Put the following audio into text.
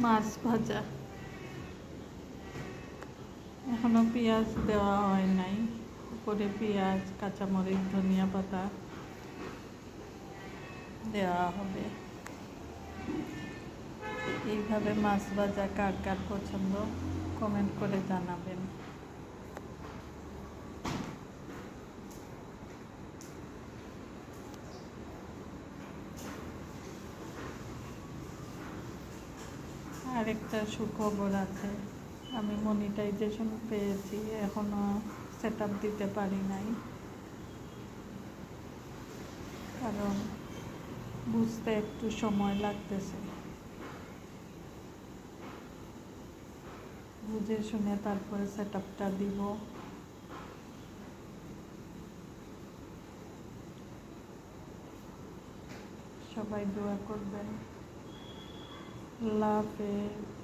মাছ ভাজা, এখনো পেঁয়াজ দেওয়া হয় নাই। উপরে পেঁয়াজ, কাঁচামরিচ, ধনিয়া পাতা দেওয়া হবে। এইভাবে মাছ ভাজা কার কার পছন্দ কমেন্ট করে জানাবেন। আরেকটা সুখবর আছে, আমি মনিটাইজেশন পেয়েছি, এখনো সেট আপ দিতে পারি নাই, কারণ বুঝতে একটু সময় লাগতেছে। বুঝে শুনে তারপরে সেট আপটা দিব। সবাই দোয়া করবেন। আল্লাহ হাফেজ।